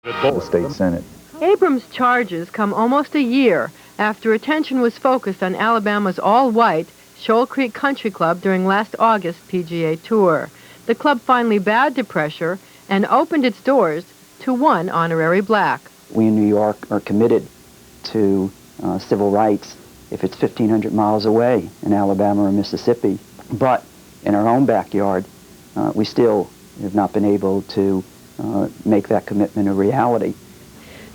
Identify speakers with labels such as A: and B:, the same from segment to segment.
A: the state Senate.
B: Abrams' charges come almost a year after attention was focused on Alabama's all-white Shoal Creek Country Club during last August's PGA Tour. The club finally bowed to pressure and opened its doors to one honorary black.
C: We in New York are committed to civil rights if it's 1,500 miles away in Alabama or Mississippi. But in our own backyard, we still have not been able to make that commitment a reality.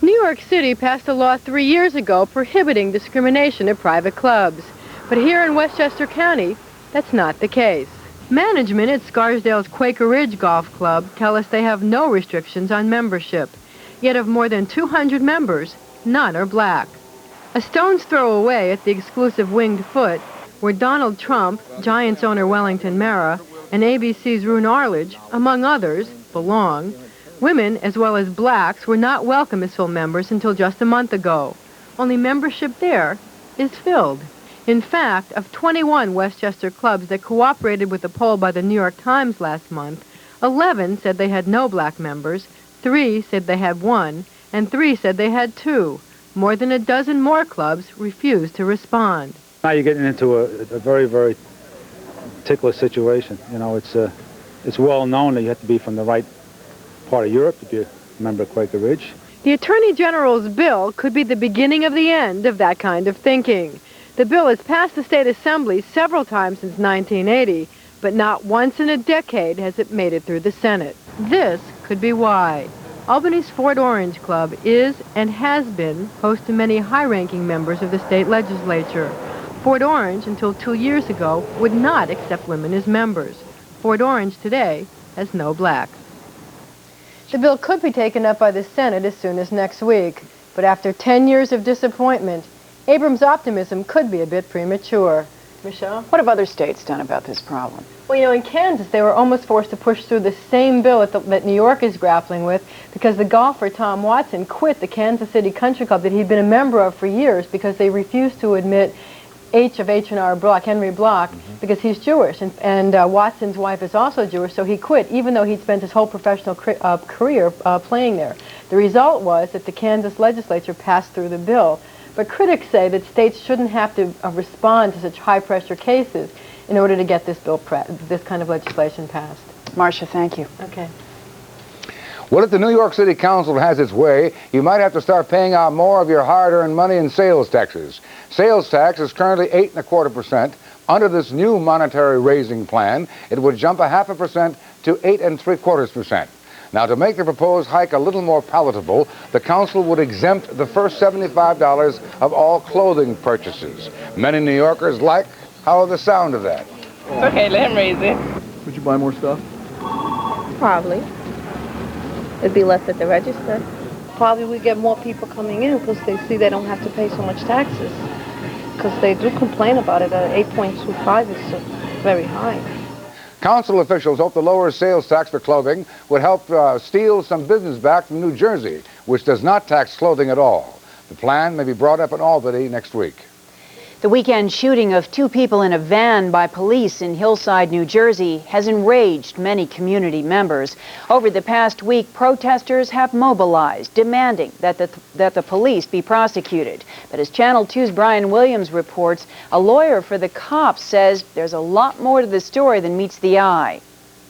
B: New York City passed a law 3 years ago prohibiting discrimination at private clubs. But here in Westchester County, that's not the case. Management at Scarsdale's Quaker Ridge Golf Club tell us they have no restrictions on membership. Yet of more than 200 members, none are black. A stone's throw away at the exclusive Winged Foot, where Donald Trump, Giants owner Wellington Mara, and ABC's Roone Arledge, among others, belong, women as well as blacks were not welcome as full members until just a month ago. Only membership there is filled. In fact, of 21 Westchester clubs that cooperated with a poll by the New York Times last month, 11 said they had no black members, 3 said they had 1, and 3 said they had 2. More than a dozen more clubs refused to respond.
D: Now you're getting into a very, very ticklish situation. You know, it's well known that you have to be from the right part of Europe to be a member of Quaker Ridge.
B: The Attorney General's bill could be the beginning of the end of that kind of thinking. The bill has passed the state assembly several times since 1980, but not once in a decade has it made it through the Senate. This could be why. Albany's Fort Orange Club is and has been host to many high-ranking members of the state legislature. Fort Orange, until 2 years ago, would not accept women as members. Fort Orange today has no blacks. The bill could be taken up by the Senate as soon as next week, but after 10 years of disappointment, Abrams' optimism could be a bit premature. Michelle?
E: What have other states done about this problem?
B: Well, you know, in Kansas, they were almost forced to push through the same bill that New York is grappling with because the golfer Tom Watson quit the Kansas City Country Club that he'd been a member of for years because they refused to admit H&R Block, Henry Block, because he's Jewish, and Watson's wife is also Jewish, so he quit, even though he'd spent his whole professional career playing there. The result was that the Kansas legislature passed through the bill. But critics say that states shouldn't have to respond to such high-pressure cases in order to get this kind of legislation passed.
E: Marcia, thank you.
B: Okay.
F: Well, if the New York City Council has its way, you might have to start paying out more of your hard-earned money in sales taxes. Sales tax is currently 8.25%. Under this new monetary raising plan, it would jump 0.5% to 8.75%. Now, to make the proposed hike a little more palatable, the council would exempt the first $75 of all clothing purchases. Many New Yorkers like the sound of that.
G: Okay, let him raise it.
A: Would you buy more stuff?
G: Probably. It'd be less at the register. Probably we get more people coming in because they see they don't have to pay so much taxes. Because they do complain about it. 8.25 is very high.
F: Council officials hope the lower sales tax for clothing would help steal some business back from New Jersey, which does not tax clothing at all. The plan may be brought up in Albany next week.
E: The weekend shooting of 2 people in a van by police in Hillside, New Jersey has enraged many community members. Over the past week, protesters have mobilized, demanding that the police be prosecuted. But as Channel 2's Brian Williams reports, a lawyer for the cops says there's a lot more to the story than meets the eye.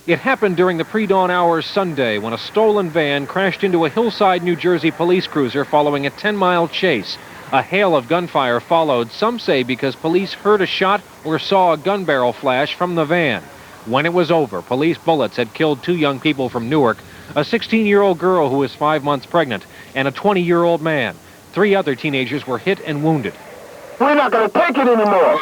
H: It happened during the pre-dawn hours Sunday when a stolen van crashed into a Hillside, New Jersey police cruiser following a 10-mile chase. A hail of gunfire followed, some say because police heard a shot or saw a gun barrel flash from the van. When it was over, police bullets had killed 2 young people from Newark, a 16-year-old girl who was 5 months pregnant, and a 20-year-old man. 3 other teenagers were hit and wounded.
I: We're not going to take it anymore.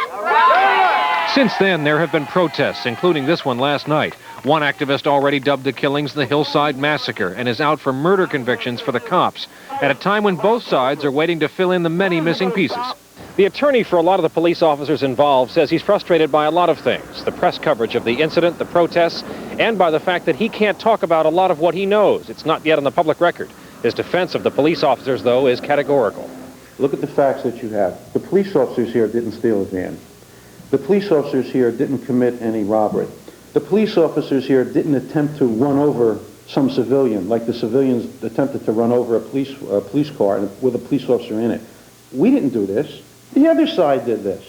H: Since then, there have been protests, including this one last night. One activist already dubbed the killings the Hillside Massacre and is out for murder convictions for the cops, at a time when both sides are waiting to fill in the many missing pieces. The attorney for a lot of the police officers involved says he's frustrated by a lot of things, the press coverage of the incident, the protests, and by the fact that he can't talk about a lot of what he knows. It's not yet on the public record. His defense of the police officers, though, is categorical.
J: Look at the facts that you have. The police officers here didn't steal a van. The police officers here didn't commit any robbery. The police officers here didn't attempt to run over some civilian, like the civilians attempted to run over a police car with a police officer in it. We didn't do this. The other side did this.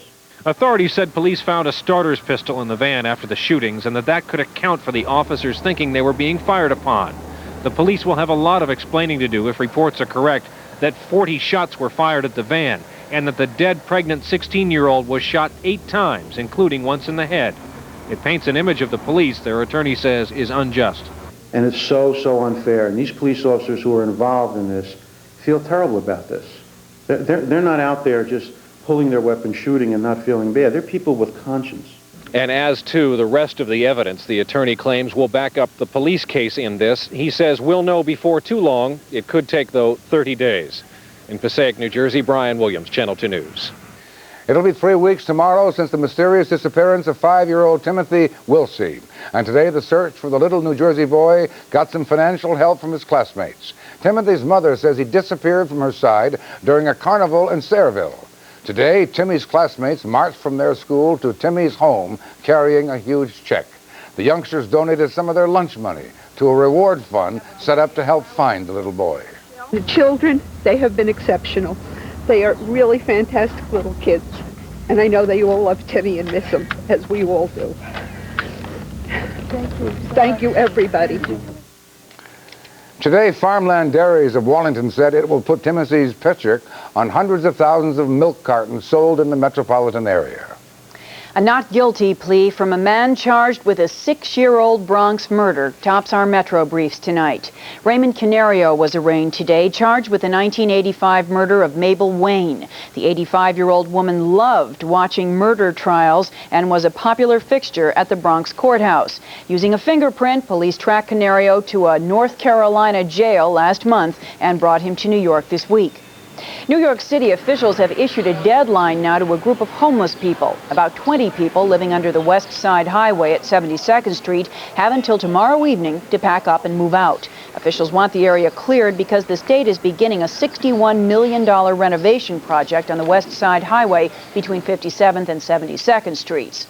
H: Authorities said police found a starter's pistol in the van after the shootings and that could account for the officers thinking they were being fired upon. The police will have a lot of explaining to do if reports are correct that 40 shots were fired at the van and that the dead pregnant 16-year-old was shot 8 times, including once in the head. It paints an image of the police their attorney says is unjust.
J: And it's so unfair. And these police officers who are involved in this feel terrible about this. They're not out there just pulling their weapon, shooting, and not feeling bad. They're people with conscience.
H: And as to the rest of the evidence, the attorney claims will back up the police case in this. He says we'll know before too long. It could take, though, 30 days. In Passaic, New Jersey, Brian Williams, Channel 2 News.
F: It'll be 3 weeks tomorrow since the mysterious disappearance of 5-year-old Timothy Wilsey. And today the search for the little New Jersey boy got some financial help from his classmates. Timothy's mother says he disappeared from her side during a carnival in Sayreville. Today, Timmy's classmates marched from their school to Timmy's home carrying a huge check. The youngsters donated some of their lunch money to a reward fund set up to help find the little boy.
K: The children, they have been exceptional. They are really fantastic little kids. And I know they all love Timmy and miss him, as we all do. Thank you. Thank you, everybody.
F: Today, Farmland Dairies of Wallington said it will put Timothy's picture on hundreds of thousands of milk cartons sold in the metropolitan area.
E: A not guilty plea from a man charged with a 6-year-old Bronx murder tops our Metro briefs tonight. Raymond Canario was arraigned today, charged with the 1985 murder of Mabel Wayne. The 85-year-old woman loved watching murder trials and was a popular fixture at the Bronx courthouse. Using a fingerprint, police tracked Canario to a North Carolina jail last month and brought him to New York this week. New York City officials have issued a deadline now to a group of homeless people. About 20 people living under the West Side Highway at 72nd Street have until tomorrow evening to pack up and move out. Officials want the area cleared because the state is beginning a $61 million renovation project on the West Side Highway between 57th and 72nd Streets.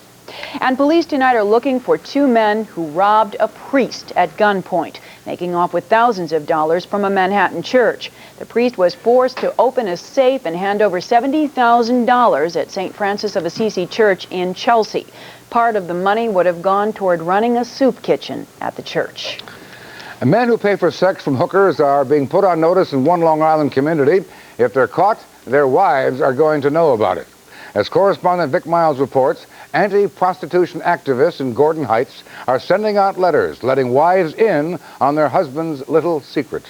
E: And police tonight are looking for 2 men who robbed a priest at gunpoint, making off with thousands of dollars from a Manhattan church. The priest was forced to open a safe and hand over $70,000 at St. Francis of Assisi Church in Chelsea. Part of the money would have gone toward running a soup kitchen at the church.
F: And men who pay for sex from hookers are being put on notice in one Long Island community. If they're caught, their wives are going to know about it. As correspondent Vic Miles reports, anti-prostitution activists in Gordon Heights are sending out letters letting wives in on their husband's little secret.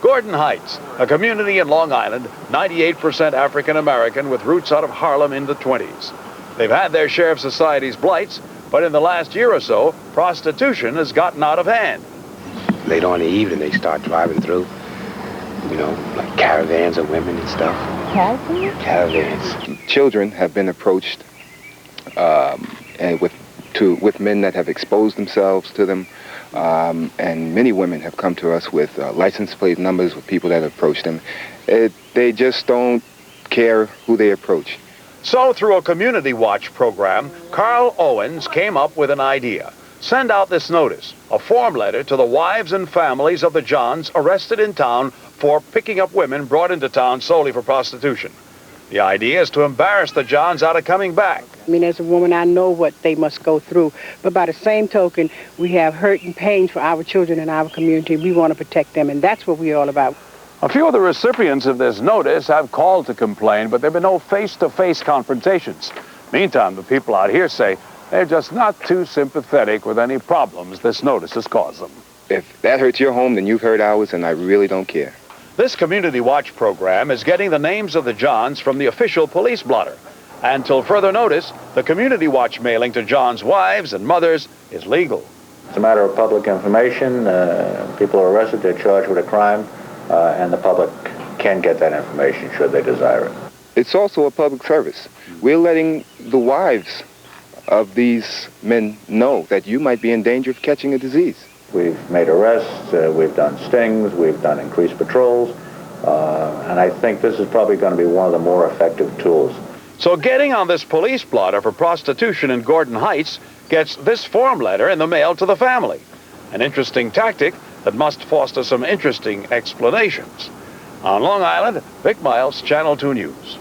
L: Gordon Heights, a community in Long Island, 98% African American with roots out of Harlem in the 20s. They've had their share of society's blights, but in the last year or so, prostitution has gotten out of hand.
M: Later on in the evening, they start driving through, you know, like caravans of women and stuff.
G: Caravans?
M: Caravans. Children have been approached and with men that have exposed themselves to them, and many women have come to us with license plate numbers with people that approach them. They just don't care who they approach.
L: So through a community watch program, Carl Owens came up with an idea. Send out this notice, a form letter to the wives and families of the Johns arrested in town for picking up women brought into town solely for prostitution. The idea is to embarrass the Johns out of coming back.
K: I mean, as a woman, I know what they must go through. But by the same token, we have hurt and pain for our children in our community. We want to protect them, and that's what we're all about.
L: A few of the recipients of this notice have called to complain, but there have been no face-to-face confrontations. Meantime, the people out here say they're just not too sympathetic with any problems this notice has caused them.
M: If that hurts your home, then you've hurt ours, and I really don't care.
L: This Community Watch program is getting the names of the Johns from the official police blotter. Until further notice, the Community Watch mailing to John's wives and mothers is legal.
N: It's a matter of public information. People are arrested, they're charged with a crime, and the public can get that information should they desire it.
M: It's also a public service. We're letting the wives of these men know that you might be in danger of catching a disease.
N: We've made arrests, we've done stings, we've done increased patrols, and I think this is probably going to be one of the more effective tools.
L: So getting on this police blotter for prostitution in Gordon Heights gets this form letter in the mail to the family. An interesting tactic that must foster some interesting explanations. On Long Island, Vic Miles, Channel 2 News.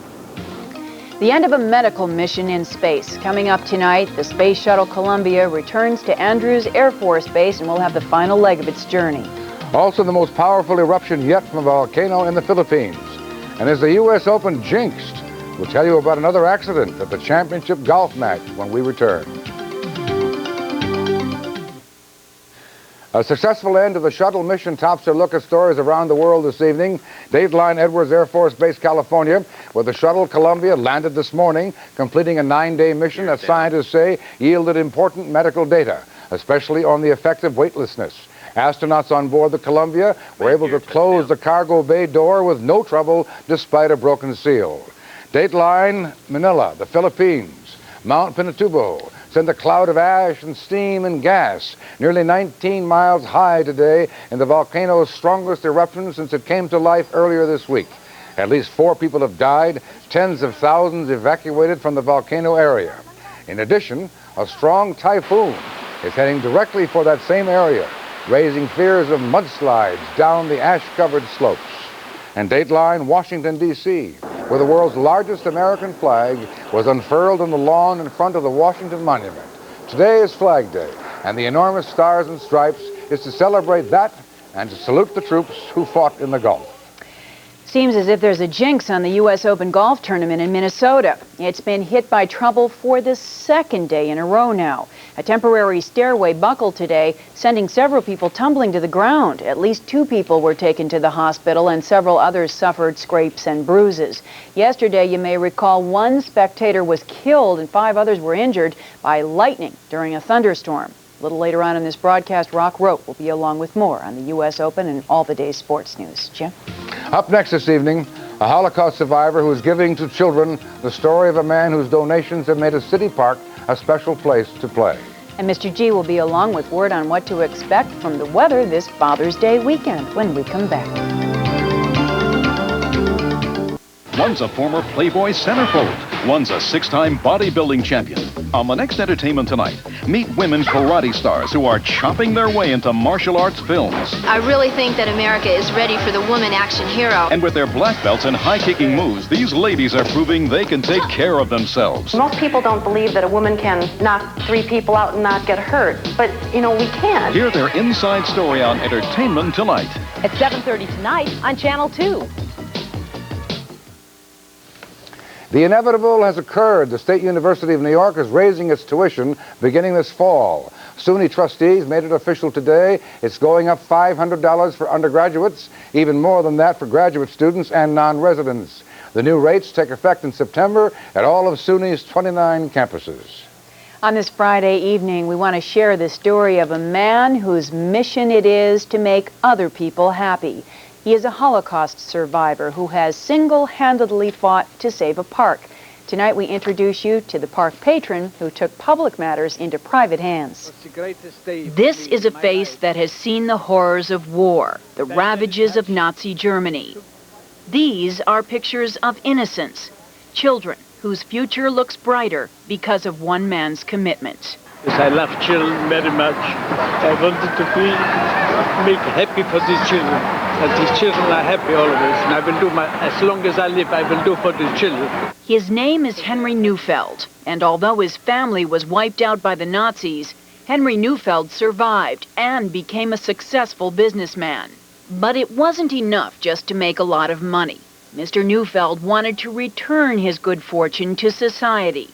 E: The end of a medical mission in space. Coming up tonight, the Space Shuttle Columbia returns to Andrews Air Force Base and will have the final leg of its journey.
F: Also, the most powerful eruption yet from a volcano in the Philippines. And is the U.S. Open jinxed? We'll tell you about another accident at the championship golf match when we return. A successful end to the shuttle mission tops a look at stories around the world this evening. Dateline Edwards Air Force Base, California, where the shuttle Columbia landed this morning, completing a 9-day mission that scientists say yielded important medical data, especially on the effect of weightlessness. Astronauts on board the Columbia were able to close the cargo bay door with no trouble despite a broken seal. Dateline Manila, the Philippines, Mount Pinatubo, sent a cloud of ash and steam and gas nearly 19 miles high today in the volcano's strongest eruption since it came to life earlier this week. At least 4 people have died, tens of thousands evacuated from the volcano area. In addition, a strong typhoon is heading directly for that same area, raising fears of mudslides down the ash-covered slopes. And Dateline, Washington, D.C., where the world's largest American flag was unfurled on the lawn in front of the Washington Monument. Today is Flag Day, and the enormous stars and stripes is to celebrate that and to salute the troops who fought in the Gulf.
E: Seems as if there's a jinx on the U.S. Open golf tournament in Minnesota. It's been hit by trouble for the second day in a row now. A temporary stairway buckled today, sending several people tumbling to the ground. At least 2 people were taken to the hospital and several others suffered scrapes and bruises. Yesterday, you may recall, 1 spectator was killed and 5 others were injured by lightning during a thunderstorm. A little later on in this broadcast, Rock Rope will be along with more on the U.S. Open and all the day's sports news. Jim?
F: Up next this evening, a Holocaust survivor who is giving to children the story of a man whose donations have made a city park a special place to play.
E: And Mr. G will be along with word on what to expect from the weather this Father's Day weekend when we come back.
O: One's a former Playboy centerfold. One's a 6-time bodybuilding champion. On the next Entertainment Tonight, meet women karate stars who are chopping their way into martial arts films.
P: I really think that America is ready for the woman action hero.
O: And with their black belts and high-kicking moves, these ladies are proving they can take care of themselves.
Q: Most people don't believe that a woman can knock 3 people out and not get hurt. But, you know, we can.
O: Hear their inside story on Entertainment Tonight.
R: At 7:30 tonight on Channel 2.
F: The inevitable has occurred. The State University of New York is raising its tuition beginning this fall. SUNY trustees made it official today. It's going up $500 for undergraduates, even more than that for graduate students and non-residents. The new rates take effect in September at all of SUNY's 29 campuses.
E: On this Friday evening, we want to share the story of a man whose mission it is to make other people happy. He is a Holocaust survivor who has single-handedly fought to save a park. Tonight we introduce you to the park patron who took public matters into private hands.
S: This is a face that has seen the horrors of war, the ravages of Nazi Germany. These are pictures of innocence, children whose future looks brighter because of one man's commitment.
T: I love children very much. I wanted to make happy for these children. And these children are happy always. And I will do as long as I live, I will do for the children.
S: His name is Henry Neufeld, and although his family was wiped out by the Nazis, Henry Neufeld survived and became a successful businessman. But it wasn't enough just to make a lot of money. Mr. Neufeld wanted to return his good fortune to society,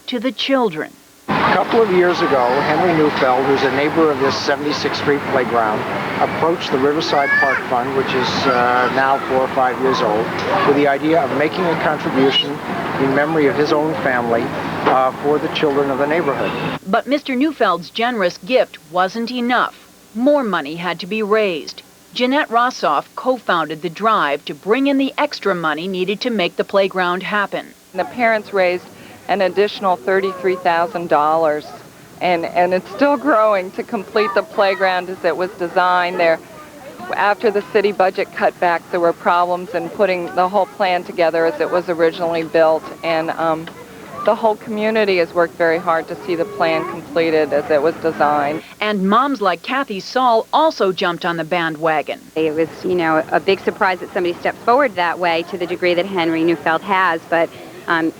S: to the children.
U: A couple of years ago, Henry Neufeld, who's a neighbor of this 76th Street playground, approached the Riverside Park Fund, which is now 4 or 5 years old, with the idea of making a contribution in memory of his own family for the children of the neighborhood.
S: But Mr. Neufeld's generous gift wasn't enough. More money had to be raised. Jeanette Rossoff co-founded the drive to bring in the extra money needed to make the playground happen.
V: The parents raised an additional $33,000, and it's still growing to complete the playground as it was designed. There, after the city budget cutbacks, there were problems in putting the whole plan together as it was originally built, and the whole community has worked very hard to see the plan completed as it was designed.
S: And moms like Kathy Saul also jumped on the bandwagon.
C: It was, you know, a big surprise that somebody stepped forward that way to the degree that Henry Neufeld has, but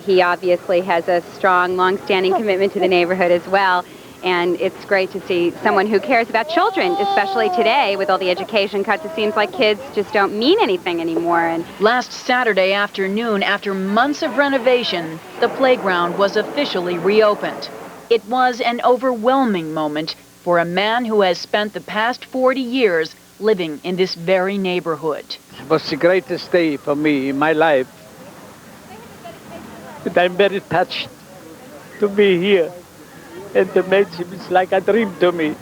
C: he obviously has a strong, long-standing commitment to the neighborhood as well. And it's great to see someone who cares about children, especially today with all the education cuts. It seems like kids just don't mean anything anymore. And
S: last Saturday afternoon, after months of renovation, the playground was officially reopened. It was an overwhelming moment for a man who has spent the past 40 years living in this very neighborhood.
T: It was the greatest day for me in my life. And I'm very touched to be here. And to meet him is like a dream to me.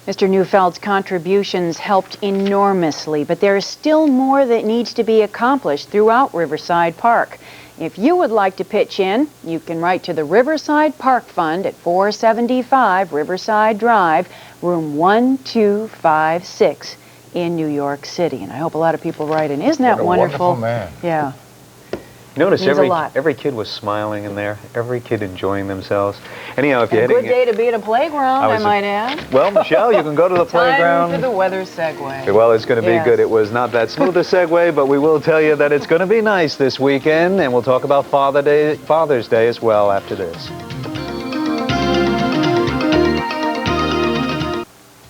E: Mr. Neufeld's contributions helped enormously, but there is still more that needs to be accomplished throughout Riverside Park. If you would like to pitch in, you can write to the Riverside Park Fund at 475 Riverside Drive, room 1256 in New York City. And I hope a lot of people write in. Isn't that wonderful?
D: Wonderful man.
E: Yeah.
D: You notice
E: Means a lot.
D: every kid was smiling in there, every kid enjoying themselves. Anyhow, if you're
E: A good
D: heading...
E: day to be at a playground, I might add.
D: Well, Michelle, you can go to the playground.
E: Time for the weather segue.
D: Well, it's going to be
E: Yes.
D: good. It was not that smooth a segue, but we will tell you that it's going to be nice this weekend, and we'll talk about Father's Day as well after this.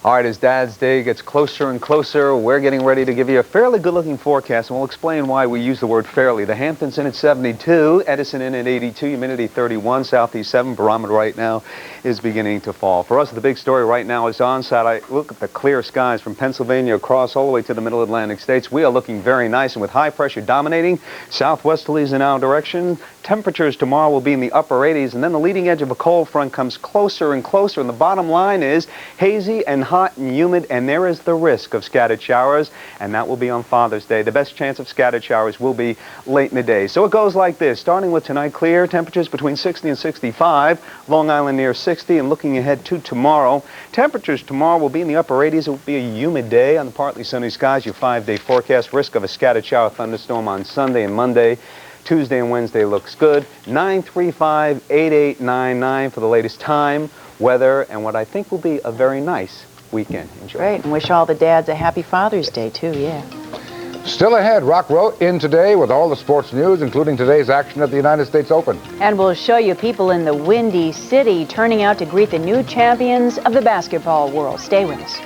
D: All right, as Dad's Day gets closer and closer, we're getting ready to give you a fairly good-looking forecast, and we'll explain why we use the word fairly. The Hamptons in at 72, Edison in at 82, humidity 31, southeast 7, barometer right now is beginning to fall. For us, the big story right now is onset. Look at the clear skies from Pennsylvania across all the way to the middle Atlantic states. We are looking very nice, and with high pressure dominating, southwesterlies in our direction. Temperatures tomorrow will be in the upper 80s, and then the leading edge of a cold front comes closer and closer, and the bottom line is hazy and hot and humid, and there is the risk of scattered showers, and that will be on Father's Day. The best chance of scattered showers will be late in the day. So it goes like this. Starting with tonight, clear, temperatures between 60 and 65, Long Island near 60, and looking ahead to tomorrow, temperatures tomorrow will be in the upper 80s. It will be a humid day on the partly sunny skies. Your 5-day forecast, risk of a scattered shower thunderstorm on Sunday and Monday. Tuesday and Wednesday looks good. 935-8899 for the latest time, weather, and what I think will be a very nice weekend. Enjoy.
E: Great, and wish all the dads a happy Father's Day, too, yeah.
F: Still ahead, Rock wrote in today with all the sports news, including today's action at the United States Open.
E: And we'll show you people in the Windy City turning out to greet the new champions of the basketball world. Stay with us.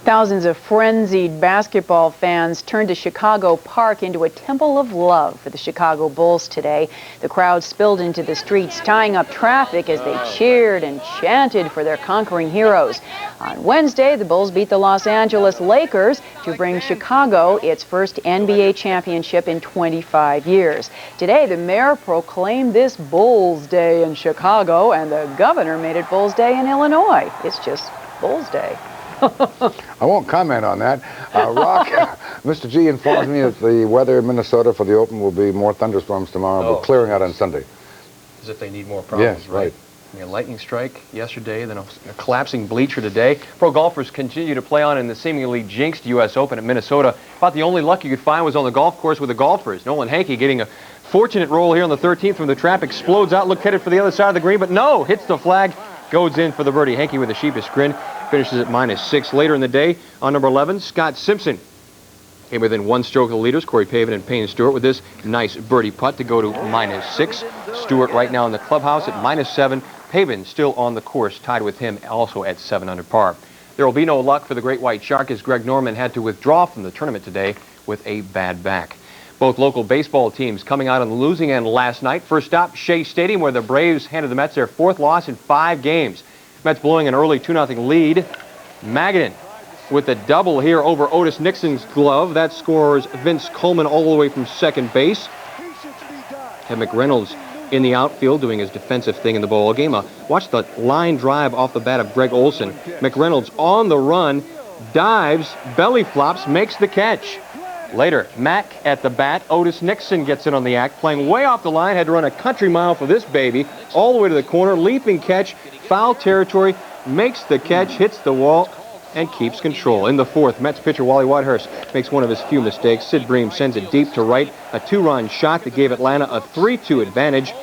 E: Thousands of frenzied basketball fans turned to Chicago Park into a temple of love for the Chicago Bulls today. The crowd spilled into the streets, tying up traffic as they cheered and chanted for their conquering heroes. On Wednesday, the Bulls beat the Los Angeles Lakers to bring Chicago its first NBA championship in 25 years. Today, the mayor proclaimed this Bulls Day in Chicago, and the governor made it Bulls Day in Illinois. It's just Bulls Day.
F: I won't comment on that. Rock, Mr. G informs me that the weather in Minnesota for the Open will be more thunderstorms tomorrow, but clearing out on Sunday.
W: As if they need more problems,
F: yes, right.
W: I mean, a lightning strike yesterday, then a collapsing bleacher today. Pro golfers continue to play on in the seemingly jinxed U.S. Open at Minnesota. About the only luck you could find was on the golf course with the golfers. Nolan Hankey getting a fortunate roll here on the 13th from the trap, explodes out, look headed for the other side of the green, but no, hits the flag, goes in for the birdie. Hankey with a sheepish grin. Finishes at -6. Later in the day, on number 11, Scott Simpson came within one stroke of the leaders, Corey Pavin and Payne Stewart, with this nice birdie putt to go to -6. Stewart right now in the clubhouse at -7. Pavin still on the course, tied with him also at 7 under par. There will be no luck for the Great White Shark as Greg Norman had to withdraw from the tournament today with a bad back. Both local baseball teams coming out on the losing end last night. First stop, Shea Stadium, where the Braves handed the Mets their 4th loss in 5 games. Mets blowing an early 2-0 lead. Magadan with a double here over Otis Nixon's glove. That scores Vince Coleman all the way from second base. Have McReynolds in the outfield doing his defensive thing in the ball game. Watch the line drive off the bat of Greg Olson. McReynolds on the run, dives, belly flops, makes the catch. Later, Mack at the bat. Otis Nixon gets in on the act, playing way off the line. Had to run a country mile for this baby. All the way to the corner, leaping catch, foul territory, makes the catch, hits the wall.
H: and keeps control. In the fourth, Mets pitcher Wally Whitehurst makes one of his few mistakes. Sid Bream sends it deep to right, a two-run shot that gave Atlanta a 3-2 advantage.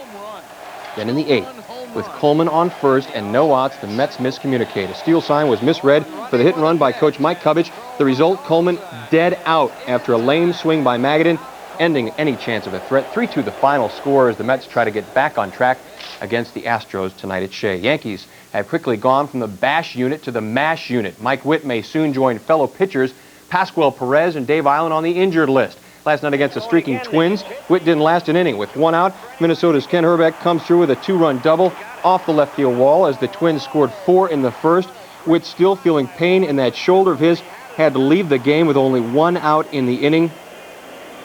H: Then in the eighth, with Coleman on first and no outs, the Mets miscommunicate. A steal sign was misread for the hit and run by coach Mike Cubbage. The result, Coleman dead out after a lame swing by Magadan, ending any chance of a threat. 3-2 the final score as the Mets try to get back on track against the Astros tonight at Shea. Yankees have quickly gone from the bash unit to the mash unit. Mike Witt may soon join fellow pitchers Pascual Perez and Dave Island on the injured list. Last night against the streaking Twins, Witt didn't last an inning. With one out, Minnesota's Ken Herbeck comes through with a two-run double off the left field wall as the Twins scored 4 in the first. Witt, still feeling pain in that shoulder of his, had to leave the game with only 1 out in the inning.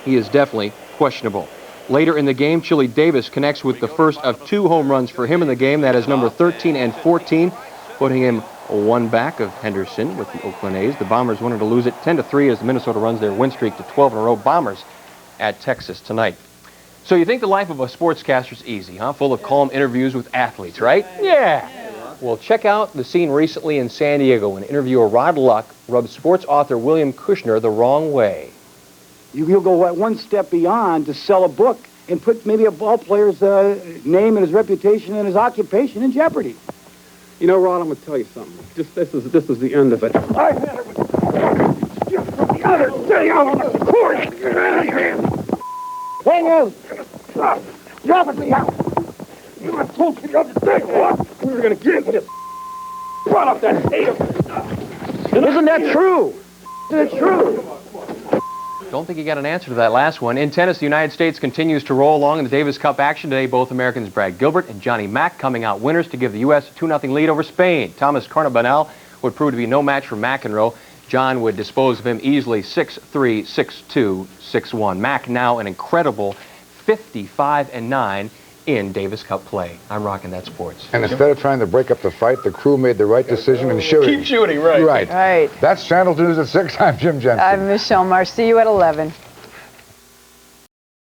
H: He is definitely questionable. Later in the game, Chili Davis connects with the first of 2 home runs for him in the game. That is number 13 and 14, putting him 1 back of Henderson with the Oakland A's. The Bombers wanted to lose it 10-3 as Minnesota runs their win streak to 12 in a row. Bombers at Texas tonight. So you think the life of a sportscaster is easy, huh? Full of calm interviews with athletes, right? Yeah. Well, check out the scene recently in San Diego when interviewer Rod Luck rubbed sports author William Kushner the wrong way.
A: You'll go one step beyond to sell a book and put maybe a ball player's name and his reputation and his occupation in jeopardy.
B: You know, Rod, I'm going to tell you something. This is the end of it.
A: I had it the other day out on the course. Hang on. Drop it me out. I told you the other day, what? We were going to get into this. Brought up that state of... Isn't that true? Isn't it true?
H: Don't think you got an answer to that last one. In tennis, the United States continues to roll along in the Davis Cup action today. Both Americans, Brad Gilbert and Johnny Mack, coming out winners to give the U.S. a 2-0 lead over Spain. Thomas Carnabanel would prove to be no match for McEnroe. John would dispose of him easily 6-3, 6-2, 6-1. Mack now an incredible 55-9 in Davis Cup play. I'm rocking that sports.
F: And instead of trying to break up the fight, the crew made the right decision and shooting.
W: Keep shooting, right.
F: Right. That's Channel News at 6. I'm Jim Jensen.
E: I'm Michelle Marsh. See you at 11.